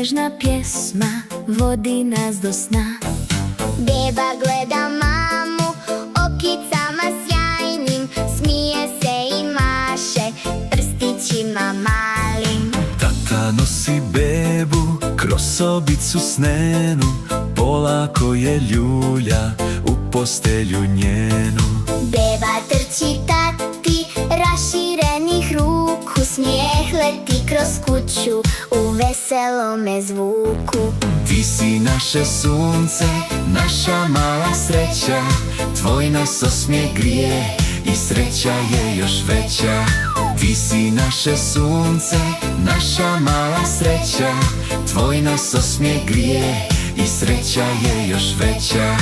nježna pjesma vodi nas do sna. Beba gleda mamu okicama sjajnim, smije se i maše prstićima malim. Tata nosi bebu kroz sobicu snenu, polako je ljulja u postelju njenu. Beba trči tati raširenih ruku, smijeh leti kroz kuću u veselome zvuku. Ti si naše sunce, naša mala sreća, tvoj nas osmijeh grije i sreća je još veća. Ti si naše sunce, naša mala sreća, tvoj nas osmijeh grije i sreća je još veća.